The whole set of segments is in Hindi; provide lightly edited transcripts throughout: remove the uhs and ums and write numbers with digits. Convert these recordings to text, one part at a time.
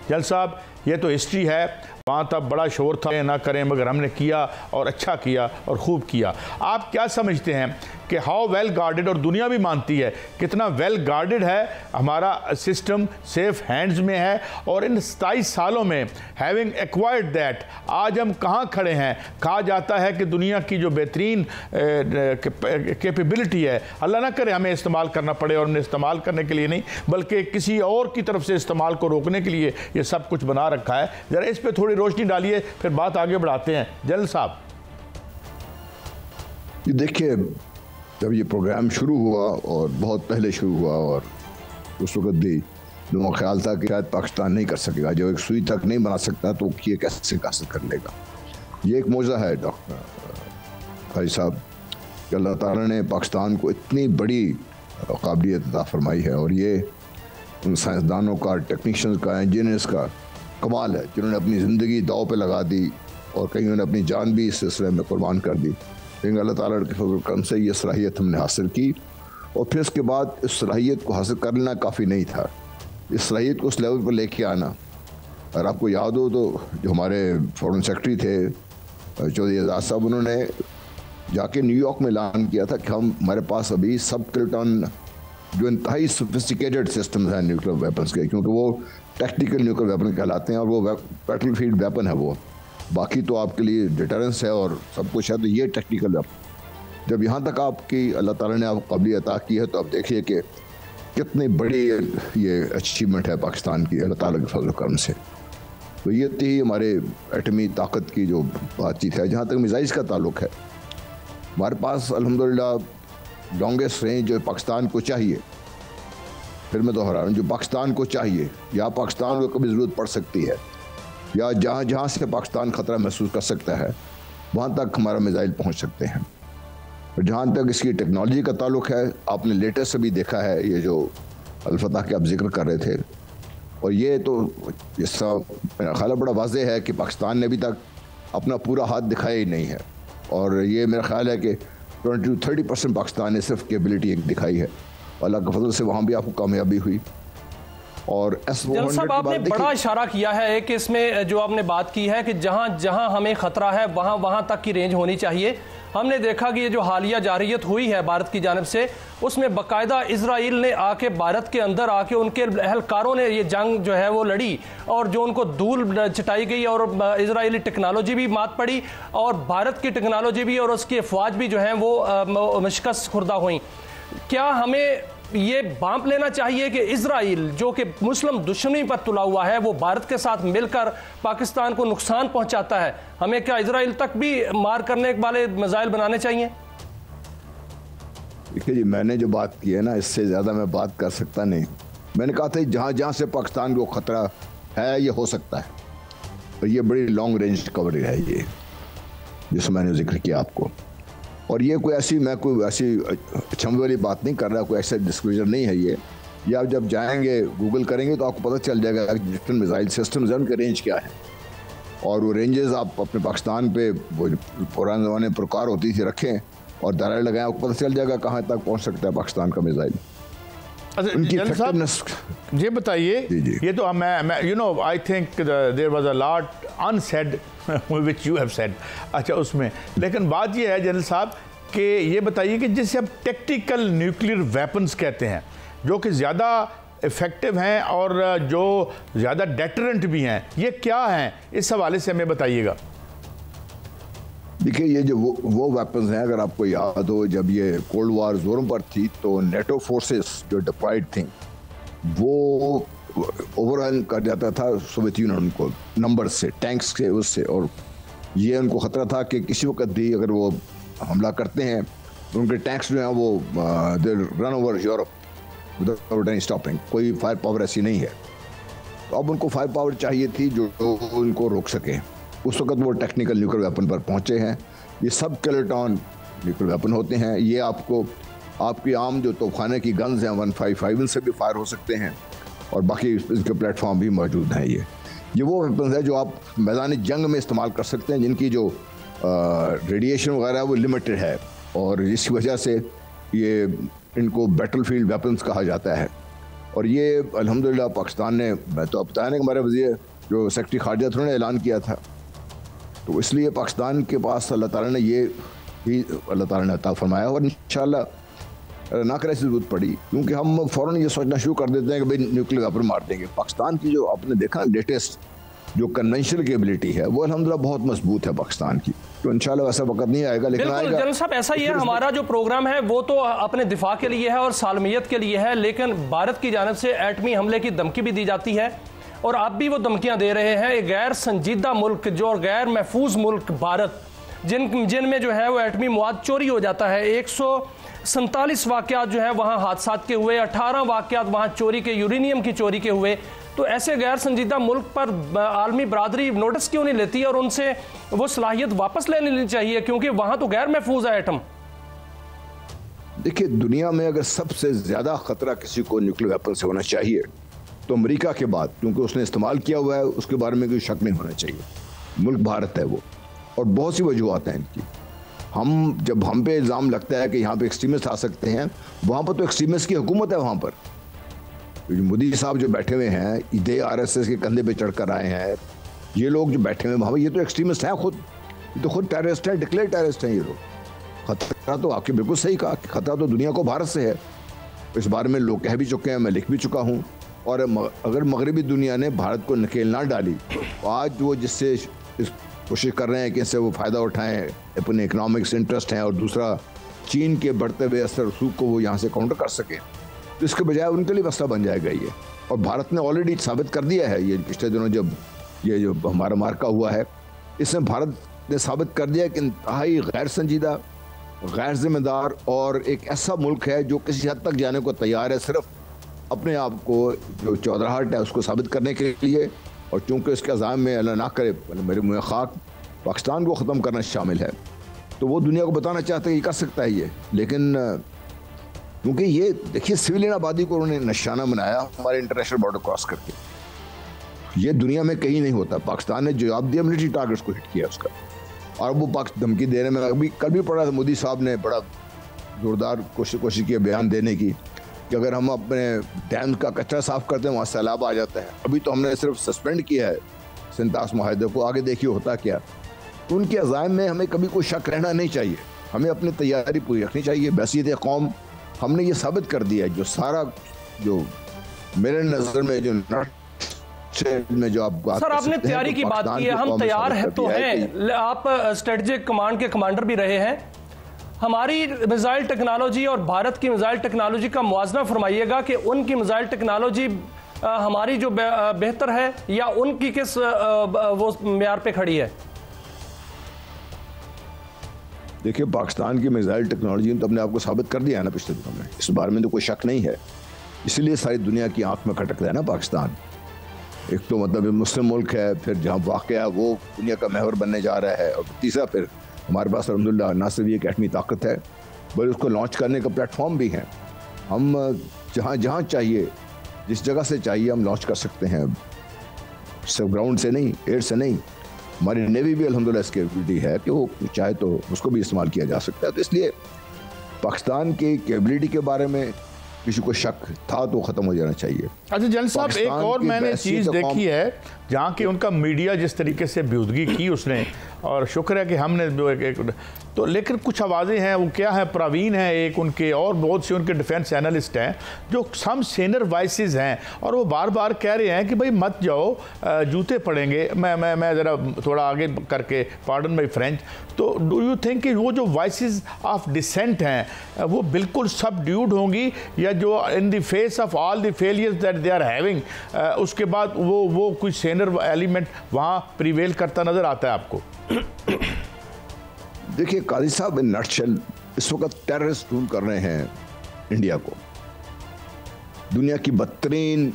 जल साहब, ये तो हिस्ट्री है, वहाँ तब बड़ा शोर था ना करें, मगर हमने किया और अच्छा किया और खूब किया। आप क्या समझते हैं कि हाउ वेल गार्डेड, और दुनिया भी मानती है कितना वेल गार्डेड है हमारा सिस्टम, सेफ हैंड्स में है, और इन 27 सालों में हैविंग एक्वायर्ड दैट आज हम कहाँ खड़े हैं। कहा जाता है कि दुनिया की जो बेहतरीन कैपेबिलिटी है, अल्लाह ना करे हमें इस्तेमाल करना पड़े, और हमने इस्तेमाल करने के लिए नहीं बल्कि किसी और की तरफ से इस्तेमाल को रोकने के लिए ये सब कुछ बना रखा है। ज़रा इस पर थोड़ी रोशनी डालिए, फिर बात आगे बढ़ाते हैं। जनरल साहब, देखिए, जब ये प्रोग्राम शुरू हुआ और बहुत पहले शुरू हुआ, और उस वक्त भी लोगों का ख्याल था कि शायद पाकिस्तान नहीं कर सकेगा, जो एक सुई तक नहीं बना सकता तो ये कैसे हासिल कर लेगा। ये एक मौज़ा है डॉक्टर भाई साहब कि अल्लाह ताला ने पाकिस्तान को इतनी बड़ी काबिलियत अता फरमाई है, और ये उन साइंसदानों का, टेक्नीशियंस का, इंजीनियर्स का कमाल है जिन्होंने अपनी ज़िंदगी दाव पे लगा दी, और कहीं उन्होंने अपनी जान भी इस सिलसिले में कुर्बान कर दी। लेकिन अल्लाह ताला के फज़ल करम से ये सलाहियत हमने हासिल की, और फिर उसके बाद इस सलाहियत को हासिल करना काफ़ी नहीं था, इस सलाहियत को उस लेवल पर लेके आना। और आपको याद हो तो जो हमारे फॉरेन सेक्रेटरी थे चौधरी एजाज साहब, उन्होंने जाके न्यूयॉर्क में ऐलान किया था कि हमारे पास अभी सब किलोटन जो इंतहाई सोफिस्टिकेटेड सिस्टम्स हैं न्यूक्लियर वेपन्स के, क्योंकि वो टेक्निकल न्यूक्लियर वेपन कहलाते हैं, और वो बैटल फील्ड वेपन है वो, बाकी तो आपके लिए डिटरेंस है और सब कुछ है, तो ये टेक्निकल वेपन। जब यहाँ तक आपकी अल्लाह ताला ने आपको काबिलियत अता की है, तो आप देखिए कि कितनी बड़ी ये अचीवमेंट है पाकिस्तान की अल्लाह ताला के फजल करम से। तो ये थी हमारे एटमी ताकत की जो बातचीत है। जहाँ तक मिसाइल्स का ताल्लुक है, हमारे पास अल्हम्दुलिल्लाह लॉन्गेस्ट रेंज जो पाकिस्तान को चाहिए, फिर मैं दोहरा रहा हूँ, जो पाकिस्तान को चाहिए या पाकिस्तान को कभी ज़रूरत पड़ सकती है, या जहाँ जहाँ से पाकिस्तान ख़तरा महसूस कर सकता है, वहाँ तक हमारा मिसाइल पहुँच सकते हैं। और जहाँ तक इसकी टेक्नोलॉजी का ताल्लुक है, आपने लेटेस्ट भी देखा है ये जो अल-फतह के आप जिक्र कर रहे थे, और ये तो इसका मेरा ख्याल बड़ा वाज़ेह है कि पाकिस्तान ने अभी तक अपना पूरा हाथ दिखाया ही नहीं है, और ये मेरा ख्याल है कि 20-30% पाकिस्तान ने सिर्फ केबिलिटी एक दिखाई है, अल्लाह के फजल से वहाँ भी आपको कामयाबी हुई। और जनरल साहब, आपने बड़ा इशारा किया है कि इसमें जो आपने बात की है कि जहाँ जहाँ हमें ख़तरा है वहाँ वहाँ तक की रेंज होनी चाहिए। हमने देखा कि ये जो हालिया जारियत हुई है भारत की जानिब से, उसमें बाकायदा इजराइल ने आके भारत के अंदर आके उनके एहलकारों ने ये जंग जो है वो लड़ी, और जो उनको धूल चटाई गई, और इजरायली टेक्नोलॉजी भी मात पड़ी, और भारत की टेक्नोलॉजी भी और उसकी अफवाज भी जो है वो शिकस्त खुर्दा हुई। क्या हमें ये बांप लेना चाहिए कि इजराइल जो कि मुस्लिम दुश्मनी पर तुला हुआ है, वो भारत के साथ मिलकर पाकिस्तान को नुकसान पहुंचाता है? हमें क्या इजराइल तक भी मार करने वाले मिसाइल बनाने चाहिए? देखिए जी, मैंने जो बात की है ना, इससे ज़्यादा मैं बात कर सकता नहीं। मैंने कहा था जहाँ जहाँ से पाकिस्तान को ख़तरा है ये हो सकता है, और ये बड़ी लॉन्ग रेंज कवरेज है ये, जिसमें मैंने जिक्र किया आपको। और ये कोई ऐसी, मैं कोई ऐसी अचंभे वाली बात नहीं कर रहा, कोई ऐसा डिस्क्लोजर नहीं है ये आप जब जाएंगे गूगल करेंगे तो आपको पता चल जाएगा कि डिफरेंट मिसाइल सिस्टम्स हैं, उनके रेंज क्या है, और वो रेंजेस आप अपने पाकिस्तान पे वो पुराने ज़माने में प्रकार होती थी रखें और दायरे लगाएं, आपको पता चल जाएगा कहाँ तक पहुँच सकता है पाकिस्तान का मिसाइल। ये बताइए, ये तो मैं you know I think there was a lot unsaid which you have said, अच्छा उसमें, लेकिन बात ये है जनरल साहब कि ये बताइए कि जिसे अब टैक्टिकल न्यूक्लियर वेपन्स कहते हैं, जो कि ज़्यादा इफ़ेक्टिव हैं और जो ज़्यादा डेटरेंट भी हैं, ये क्या हैं, इस हवाले से हमें बताइएगा। देखिए, ये जो वो वेपन्स हैं, अगर आपको याद हो जब ये कोल्ड वार जोरों पर थी तो नेटो फोर्सेस जो डिप्लॉयड थी वो ओवरऑल कर जाता था सोवियत यूनियन को नंबर से, टैंक्स से, उससे, और ये उनको ख़तरा था कि किसी वक्त भी अगर वो हमला करते हैं तो उनके टैंक्स जो हैं वो they run over Europe without any stopping, कोई फायर पावर ऐसी नहीं है। तो अब उनको फायर पावर चाहिए थी जो उनको रोक सके। उस वक्त वो टेक्निकल न्यूक्लियर वेपन पर पहुँचे हैं। ये सब किलोटन न्यूक्लियर वेपन होते हैं। ये आपको आपकी आम जो तोपखाने की गन्स हैं 155 इनसे भी फायर हो सकते हैं, और बाकी इनके प्लेटफॉर्म भी मौजूद हैं। ये वो वेपन है जो आप मैदानी जंग में इस्तेमाल कर सकते हैं, जिनकी जो रेडिएशन वगैरह है वो लिमिटेड है, और इसी वजह से ये इनको बैटलफील्ड वेपन्स कहा जाता है। और ये अल्हम्दुलिल्लाह पाकिस्तान ने, मैं तो अब बताया ना कि हमारे वज़ीर जो सेक्रेटरी खारजा थे उन्होंने ऐलान किया था, तो इसलिए पाकिस्तान के पास अल्लाह ताला ने ये भी अल्लाह ताला ने अता फरमाया। और इंशाअल्लाह ना करे ऐसी जरूरत पड़ी, क्योंकि हम फ़ौरन ये सोचना शुरू कर देते हैं कि भाई न्यूक्लियर वेपन मार देंगे। पाकिस्तान की जो आपने देखा लेटेस्ट जो कन्वेंशनल केबिलिटी है वो अल्हम्दुलिल्लाह बहुत मजबूत है पाकिस्तान की, तो इंशाल्लाह वैसा वक्त नहीं आएगा, लेकिन आएगा। जनरल साहब ऐसा ही है, हमारा जो प्रोग्राम है वो तो अपने दिफा के लिए है और सालमियत के लिए है, लेकिन भारत की जानिब से एटमी हमले की धमकी भी दी जाती है और आप भी वो धमकियां दे रहे हैं। एक गैर संजीदा मुल्क जो और गैर महफूज मुल्क भारत, जिनमें जो है वो एटमी मवाद चोरी हो जाता है। 147 वाक़यात जो है वहाँ हादसात के हुए, 18 वाक़यात वहाँ चोरी के, यूरेनियम की चोरी के हुए। तो ऐसे गैर संजीदा मुल्क पर आलमी बरादरी नोटिस क्यों नहीं लेती और उनसे वो सलाहियत वापस ले लेनी चाहिए, क्योंकि वहाँ तो गैर महफूज है एटम। देखिए, दुनिया में अगर सबसे ज़्यादा ख़तरा किसी को न्यूक्लियर वेपन से होना चाहिए तो अमेरिका के बाद, क्योंकि उसने इस्तेमाल किया हुआ है, उसके बारे में कोई शक नहीं होना चाहिए। मुल्क भारत है वो, और बहुत सी वजूहत हैं इनकी। जब हम पे इल्ज़ाम लगता है कि यहाँ पे एक्सट्रीमिस्ट आ सकते हैं, वहाँ पर तो एक्सट्रीमिस्ट की हुकूमत है। वहाँ पर मोदी साहब जो बैठे हुए हैं, ईदे RSS के कंधे पे चढ़कर आए हैं, ये लोग जो बैठे हुए हैं वहाँ, ये तो एक्सट्रीमिस्ट हैं खुद, ये तो खुद टेररिस्ट हैं, डिक्लेयर टेररिस्ट हैं ये लोग। खतरा तो आपके बिल्कुल सही कहा, खतरा तो दुनिया को भारत से है। इस बारे में लोग कह भी चुके हैं, मैं लिख भी चुका हूँ। और अगर मगरबी दुनिया ने भारत को नकेल ना डाली तो आज वो जिससे कोशिश कर रहे हैं कि इससे वो फ़ायदा उठाएं, अपने इकोनॉमिक्स इंटरेस्ट हैं, और दूसरा चीन के बढ़ते हुए असर रसूख को वो यहाँ से काउंटर कर सकें, तो इसके बजाय उनके लिए मसला बन जाएगा ये। और भारत ने ऑलरेडी साबित कर दिया है, ये पिछले दिनों जब ये जो हमारा मार्का हुआ है, इसमें भारत ने साबित कर दिया कि इंतहाई गैर संजीदा, गैर जिम्मेदार और एक ऐसा मुल्क है जो किसी हद तक जाने को तैयार है, सिर्फ अपने आप को जो चौधराहट है उसको साबित करने के लिए। और चूंकि इसके अज़ाम में अल्लाह ना करे मेरे मुँह खाक पाकिस्तान को ख़त्म करना शामिल है, तो वो दुनिया को बताना चाहते हैं कि कर सकता है ये। लेकिन क्योंकि ये देखिए, सिविलियन आबादी को उन्होंने निशाना बनाया हमारे इंटरनेशनल बॉर्डर क्रॉस करके, ये दुनिया में कहीं नहीं होता। पाकिस्तान ने जवाब दिया, मिलिट्री टारगेट्स को हिट किया उसका, और वो धमकी देने में अभी कल भी पड़ा था, मोदी साहब ने बड़ा जोरदार कोशिश की बयान देने की कि अगर हम अपने डैम का कचरा साफ करते हैं वहाँ सैलाब आ जाता है। अभी तो हमने सिर्फ सस्पेंड किया है सिंतास माहिदे को, आगे देखिए होता क्या। तो उनके अज़ाइम में हमें कभी कोई शक रहना नहीं चाहिए, हमें अपनी तैयारी पूरी रखनी चाहिए। बैसियत कौम हमने ये साबित कर दिया है, जो सारा जो मेरे नज़र में जो में जो आप सर आपने तैयारी की बात की है, हम तैयार है तो हैं। आप स्ट्रेटेजिक कमांड के कमांडर भी रहे हैं। हमारी मिसाइल टेक्नोलॉजी और भारत की मिसाइल टेक्नोलॉजी का मुआवजा फरमाइएगा कि उनकी मिसाइल टेक्नोलॉजी हमारी जो बेहतर है या उनकी किस वो म्यार पे खड़ी है। देखिए, पाकिस्तान की मिसाइल टेक्नोलॉजी तो हमने आपको साबित कर दिया है ना पिछले दिनों में, इस बारे में तो कोई शक नहीं है। इसलिए सारी दुनिया की आंख में खटकता है ना पाकिस्तान। एक तो मतलब मुस्लिम मुल्क है, फिर जहाँ वाक़या वो दुनिया का महवर बनने जा रहा है, और तीसरा फिर हमारे पास अल्हम्दुलिल्लाह ना सिर्फ ये एक एटमी ताकत है बल्कि उसको लॉन्च करने का प्लेटफॉर्म भी है। हम जहाँ चाहिए, जिस जगह से चाहिए हम लॉन्च कर सकते हैं, सिर्फ ग्राउंड से नहीं, एयर से नहीं। हमारी नेवी भी अल्हम्दुलिल्लाह इसकी एबिलिटी है कि वो चाहे तो उसको भी इस्तेमाल किया जा सकता है। तो इसलिए पाकिस्तान की कैबिलिटी के बारे में किसी को शक था तो ख़त्म हो जाना चाहिए। अच्छा जनरल साहब, एक और मैंने चीज़ देखी है जहाँ की उनका मीडिया जिस तरीके से बेहूदगी की उसने, और शुक्र है कि हमने जो एक तो, लेकिन कुछ आवाज़ें हैं, वो क्या है, प्रवीण है एक उनके, और बहुत से उनके डिफेंस एनालिस्ट हैं जो सम सीनियर वाइसेस हैं, और वो बार बार कह रहे हैं कि भाई मत जाओ, जूते पड़ेंगे। मैं ज़रा थोड़ा आगे करके, पार्डन माई फ्रेंच, तो डू यू थिंक कि वो जो वॉइसेस ऑफ डिसेंट हैं वो बिल्कुल सबड्यूड होंगी, या जो in the face of all the failures that they are having, उसके बाद वो कुछ सीनियर एलिमेंट वहाँ प्रिवेल करता नज़र आता है आपको? देखिए काजी साहब, इन नटशेल इस वक्त टेररिस्ट रूल कर रहे हैं इंडिया को। दुनिया की बदतरीन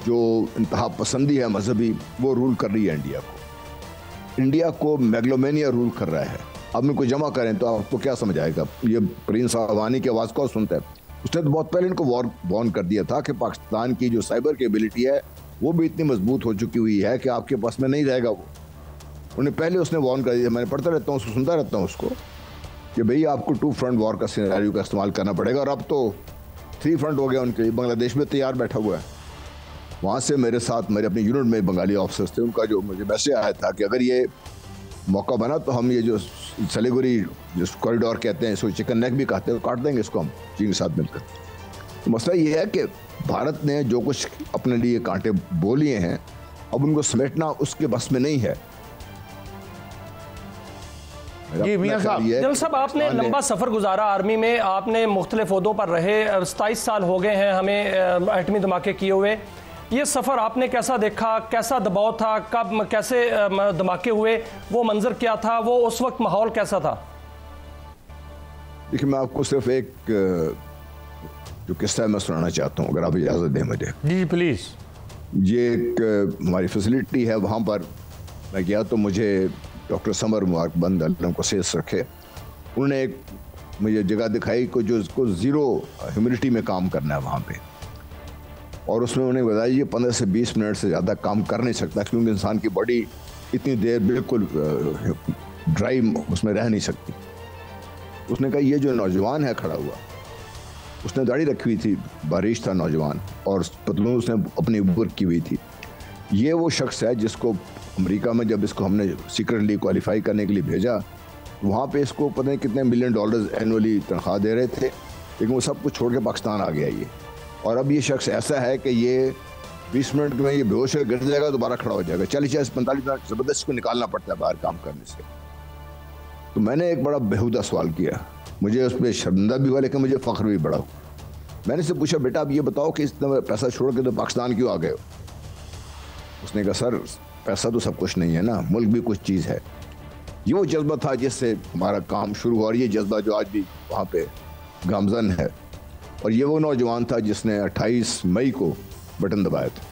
जो इंतहा पसंदी है मजहबी, वो रूल कर रही है इंडिया को। इंडिया को मैग्लोमेनिया रूल कर रहा है। अब इनको जमा करें तो आपको क्या समझ आएगा? ये प्रिंस अवानी की आवाज़ कौन सुनता है? उसने तो बहुत पहले इनको वॉर्न कर दिया था कि पाकिस्तान की जो साइबर कैपेबिलिटी है वो भी इतनी मजबूत हो चुकी हुई है कि आपके पास में नहीं रहेगा वो। उन्हें पहले उसने वॉर्न कर दिया। मैंने पढ़ता रहता हूँ, उसको सुनता रहता हूँ उसको, कि भाई आपको टू फ्रंट वॉर का सिनेरियो का इस्तेमाल करना पड़ेगा। और अब तो 3 फ्रंट हो गया उनके लिए। बांग्लादेश में तैयार बैठा हुआ है, वहाँ से मेरे साथ मेरे अपनी यूनिट में बंगाली ऑफिसर्स थे, उनका जो मुझे मैसेज आया था कि अगर ये मौका बना तो हम ये जो सलीगुड़ी जो कॉरिडोर कहते हैं, इसको चिकन नेक भी कहते हैं, काट देंगे इसको हम चीन के साथ मिलकर। तो मसला ये है कि भारत ने जो कुछ अपने लिए कांटे बो लिए हैं, अब उनको समेटना उसके बस में नहीं है। जी मियां साहब, जनरल साहब आपने लंबा सफ़र गुजारा आर्मी में, आपने मुख्तलिफ ओहदों पर रहे, 27 साल हो गए हैं हमें एटमी धमाके किए हुए। ये सफ़र आपने कैसा देखा, कैसा दबाव था, कब कैसे धमाके हुए, वो मंजर क्या था, वो उस वक्त माहौल कैसा था? देखिए, मैं आपको सिर्फ एक जो किस्सा मैं सुनाना चाहता हूँ, अगर आप इजाज़त दें मुझे। जी प्लीज़। ये एक हमारी फैसिलिटी है, वहाँ पर मैं गया तो मुझे डॉक्टर समर मुबारकबंद अल्लाह को सेहत रखे, उन्होंने एक मुझे जगह दिखाई को जो उसको ज़ीरो ह्यूमिडिटी में काम करना है वहाँ पे, और उसमें उन्हें बताया ये 15 से 20 मिनट से ज़्यादा काम कर नहीं सकता, क्योंकि इंसान की बॉडी इतनी देर बिल्कुल ड्राई उसमें रह नहीं सकती। उसने कहा ये जो नौजवान है खड़ा हुआ, उसने दाढ़ी रखी हुई थी, बारिश था नौजवान, और पतलून उसने अपनी वर्क की हुई थी, ये वो शख्स है जिसको अमेरिका में जब इसको हमने सीक्रेटली क्वालिफाई करने के लिए भेजा, वहाँ पे इसको पता नहीं कितने $1 मिलियन एनुअली तनख्वाह दे रहे थे, लेकिन वो सब कुछ छोड़ के पाकिस्तान आ गया ये। और अब ये शख्स ऐसा है कि ये 20 मिनट में ये बेहोश गिर जाएगा, दोबारा खड़ा हो जाएगा। 40-45 मिनट ज़बरदस्त को निकालना पड़ता है बाहर काम करने से। तो मैंने एक बड़ा बेहुदा सवाल किया, मुझे उस पर शर्मिंदा भी हुआ, लेकिन मुझे फ़ख्र भी बड़ा हुआ। मैंने से पूछा, बेटा आप ये बताओ कि इतना पैसा छोड़ के तो पाकिस्तान क्यों आ गए हो? उसने कहा, सर पैसा तो सब कुछ नहीं है ना, मुल्क भी कुछ चीज़ है। ये वो जज्बा था जिससे हमारा काम शुरू हुआ, और ये जज्बा जो आज भी वहाँ पे गामजन है। और ये वो नौजवान था जिसने 28 मई को बटन दबाया था।